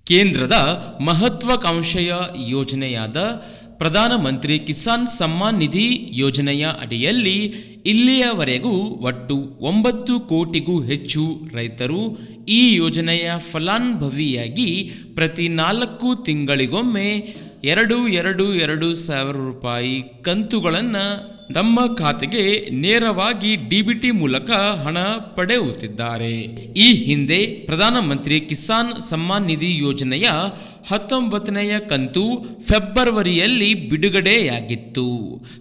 ಕೇಂದ್ರದ ಮಹತ್ವಾಕಾಂಕ್ಷೆಯ ಯೋಜನೆಯಾದ ಪ್ರಧಾನಮಂತ್ರಿ ಕಿಸಾನ್ ಸಮ್ಮಾನ್ ನಿಧಿ ಯೋಜನೆಯ ಅಡಿಯಲ್ಲಿ ಇಲ್ಲಿಯವರೆಗೂ ಒಟ್ಟು 9 ಕೋಟಿಗೂ ಹೆಚ್ಚು ರೈತರು ಈ ಯೋಜನೆಯ ಫಲಾನುಭವಿಯಾಗಿ ಪ್ರತಿ 4 ತಿಂಗಳಿಗೊಮ್ಮೆ 2 ಸಾವಿರ ರೂಪಾಯಿ ಕಂತುಗಳನ್ನು ನಮ್ಮ ಖಾತೆಗೆ ನೇರವಾಗಿ ಡಿಬಿಟಿ ಮೂಲಕ ಹಣ ಪಡೆಯುತ್ತಿದ್ದಾರೆ. ಈ ಹಿಂದೆ ಪ್ರಧಾನಮಂತ್ರಿ ಕಿಸಾನ್ ಸಮ್ಮಾನ್ ನಿಧಿ ಯೋಜನೆಯ 19ನೆಯ ಕಂತು ಫೆಬ್ರವರಿಯಲ್ಲಿ ಬಿಡುಗಡೆಯಾಗಿತ್ತು.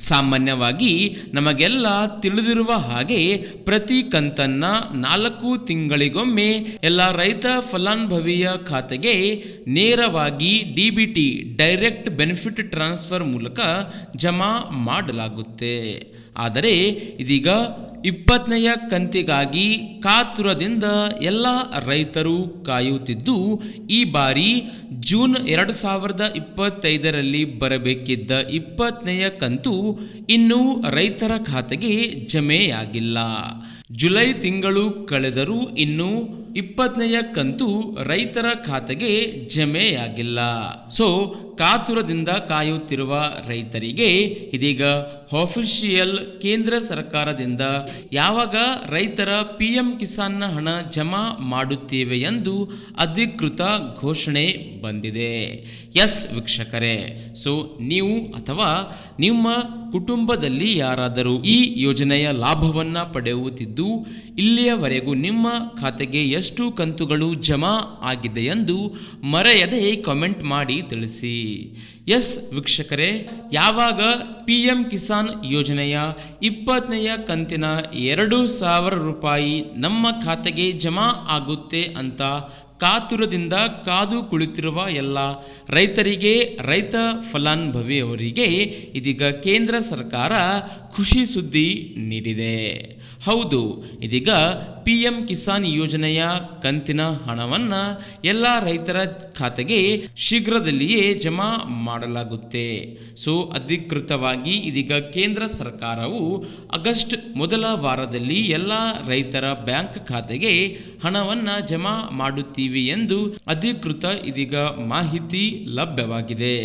ಸಾಮಾನ್ಯವಾಗಿ ನಮಗೆಲ್ಲ ತಿಳಿದಿರುವ ಹಾಗೆ ಪ್ರತಿ ಕಂತನ್ನ 4 ತಿಂಗಳಿಗೊಮ್ಮೆ ಎಲ್ಲ ರೈತ ಫಲಾನುಭವಿಯ ಖಾತೆಗೆ ನೇರವಾಗಿ ಡಿಬಿಟಿ ಡೈರೆಕ್ಟ್ ಬೆನಿಫಿಟ್ ಟ್ರಾನ್ಸ್ಫರ್ ಮೂಲಕ ಜಮಾ ಮಾಡಲಾಗುತ್ತೆ. ಆದರೆ ಇದೀಗ 20ನೆಯ ಕಂತಿಗಾಗಿ ಕಾತುರದಿಂದ ಎಲ್ಲ ರೈತರು ಕಾಯುತ್ತಿದ್ದು, ಈ ಬಾರಿ ಜೂನ್ 2025ರಲ್ಲಿ ಬರಬೇಕಿದ್ದ 20ನೆಯ ಕಂತು ಇನ್ನೂ ರೈತರ ಖಾತೆಗೆ ಜಮೆಯಾಗಿಲ್ಲ. ಜುಲೈ ತಿಂಗಳು ಕಳೆದರೂ ಇನ್ನೂ 20ನೆಯ ಕಂತು ರೈತರ ಖಾತೆಗೆ ಜಮೆಯಾಗಿಲ್ಲ. ಸೊ ಕಾತುರದಿಂದ ಕಾಯುತ್ತಿರುವ ರೈತರಿಗೆ ಇದೀಗ ಆಫಿಷಿಯಲ್ ಕೇಂದ್ರ ಸರ್ಕಾರದಿಂದ ಯಾವಾಗ ರೈತರ PM ಕಿಸಾನ್ನ ಹಣ ಜಮಾ ಮಾಡುತ್ತೇವೆ ಎಂದು ಅಧಿಕೃತ ಘೋಷಣೆ ಬಂದಿದೆ. ಎಸ್ ವೀಕ್ಷಕರೇ, ಸೊ ನೀವು ಅಥವಾ ನಿಮ್ಮ ಕುಟುಂಬದಲ್ಲಿ ಯಾರಾದರೂ ಈ ಯೋಜನೆಯ ಲಾಭವನ್ನ ಪಡೆಯುತ್ತಿದ್ದು ಇಲ್ಲಿಯವರೆಗೂ ನಿಮ್ಮ ಖಾತೆಗೆ ಎಷ್ಟು ಕಂತುಗಳು ಜಮಾ ಆಗಿದೆ ಎಂದು ಮರೆಯದೆ ಕಾಮೆಂಟ್ ಮಾಡಿ ತಿಳಿಸಿ. ಎಸ್ ವೀಕ್ಷಕರೇ, ಯಾವಾಗ PM ಕಿಸಾನ್ ಯೋಜನೆಯ 20ನೆಯ ಕಂತಿನ 2,000 ರೂಪಾಯಿ ನಮ್ಮ ಖಾತೆಗೆ ಜಮಾ ಆಗುತ್ತೆ ಅಂತ ಕಾತುರದಿಂದ ಕಾದು ಕುಳಿತಿರುವ ಎಲ್ಲ ರೈತರಿಗೆ, ರೈತ ಫಲಾನುಭವಿಯವರಿಗೆ ಇದೀಗ ಕೇಂದ್ರ ಸರ್ಕಾರ ಖುಷಿ ಸುದ್ದಿ ನೀಡಿದೆ. ಹೌದು, ಇದೀಗ PM ಕಿಸಾನ್ ಯೋಜನೆಯ ಕಂತಿನ ಹಣವನ್ನು ಎಲ್ಲ ರೈತರ ಖಾತೆಗೆ ಶೀಘ್ರದಲ್ಲಿಯೇ ಜಮಾ ಮಾಡಲಾಗುತ್ತೆ. ಸೊ ಅಧಿಕೃತವಾಗಿ ಇದೀಗ ಕೇಂದ್ರ ಸರ್ಕಾರವು ಆಗಸ್ಟ್ ಮೊದಲ ವಾರದಲ್ಲಿ ಎಲ್ಲ ರೈತರ ಬ್ಯಾಂಕ್ ಖಾತೆಗೆ ಹಣವನ್ನು ಜಮಾ ಮಾಡುತ್ತೀವಿ ಎಂದು ಅಧಿಕೃತ ಇದೀಗ ಮಾಹಿತಿ ಲಭ್ಯವಾಗಿದೆ.